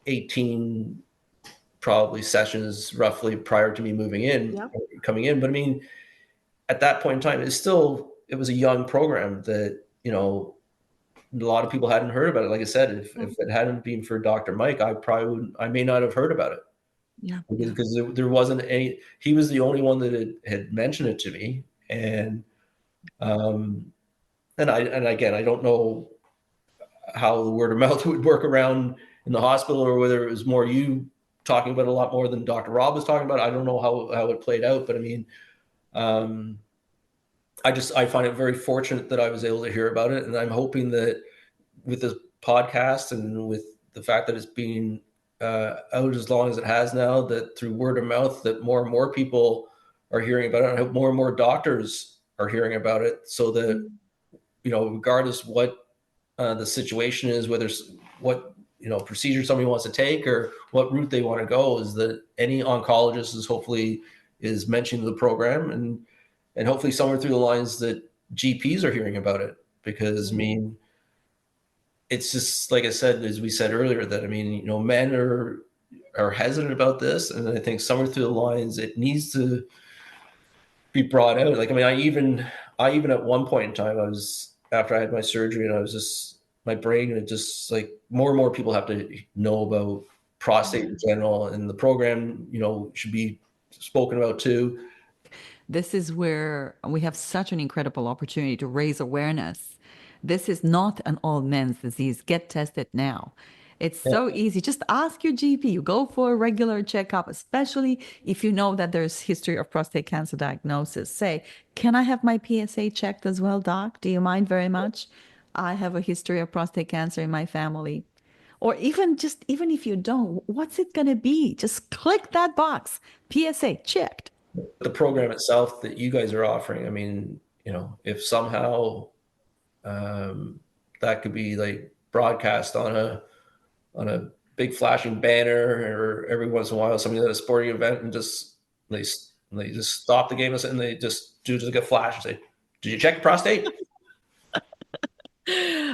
18 probably sessions roughly prior to me moving in, coming in. But I mean, at that point in time, it was a young program that, you know, a lot of people hadn't heard about it. Like I said, if it hadn't been for Dr. Mike, I may not have heard about it. Yeah. Because there wasn't any, he was the only one that had mentioned it to me. And again, I don't know how the word of mouth would work around in the hospital, or whether it was more you talking about it a lot more than Dr. Rob was talking about. I don't know how it played out, but I mean, I find it very fortunate that I was able to hear about it. And I'm hoping that with this podcast and with the fact that it's been out as long as it has now, that through word of mouth, that more and more people are hearing about it. And I hope more and more doctors are hearing about it, so that, regardless what the situation is, whether what, procedure somebody wants to take or what route they want to go, is that any oncologist is mentioning the program, and hopefully somewhere through the lines that GPs are hearing about it. Because I mean, it's just, like I said, as we said earlier, that, I mean, men are hesitant about this. And I think somewhere through the lines, it needs to be brought out. Like, I mean, I even at one point in time, after I had my surgery, and I was just, my brain, and it just, like, more and more people have to know about prostate in general, and the program, should be spoken about too. This is where we have such an incredible opportunity to raise awareness. This is not an all men's disease. Get tested now. It's so easy. Just ask your GP. You go for a regular checkup, especially if you know that there's history of prostate cancer diagnosis. Say, can I have my PSA checked as well, doc? Do you mind very much? I have a history of prostate cancer in my family. Or even if you don't, what's it going to be? Just click that box. PSA checked. The program itself that you guys are offering, I mean, if somehow that could be, like, broadcast on a big flashing banner, or every once in a while somebody at a sporting event, and they just stop the game and they just do like a flash and say, "Did you check your prostate?"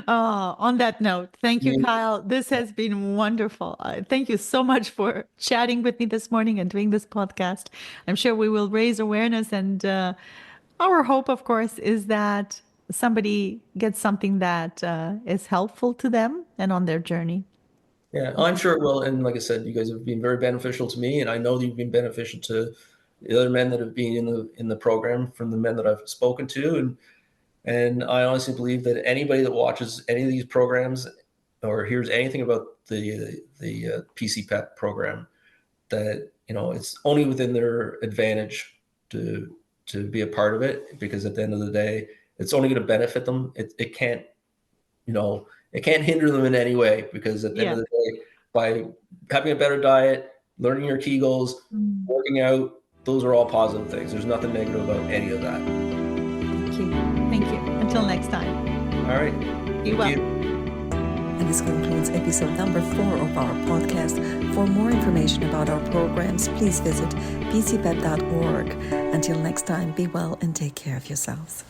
On that note, thank you, Kyle. This has been wonderful. Thank you so much for chatting with me this morning and doing this podcast. I'm sure we will raise awareness, and our hope, of course, is that somebody gets something that is helpful to them and on their journey. Yeah, I'm sure it will. And like I said, you guys have been very beneficial to me, and I know that you've been beneficial to the other men that have been in the program, from the men that I've spoken to. And I honestly believe that anybody that watches any of these programs or hears anything about the PC-PEP program, that, it's only within their advantage to be a part of it, because at the end of the day, it's only going to benefit them. It can't, it can't hinder them in any way, because at the end of the day, by having a better diet, learning your Kegels, working out, those are all positive things. There's nothing negative about any of that. Thank you. Until next time. All right. Be well. And this concludes episode number 4 of our podcast. For more information about our programs, please visit PC-PEP.org. Until next time, be well and take care of yourselves.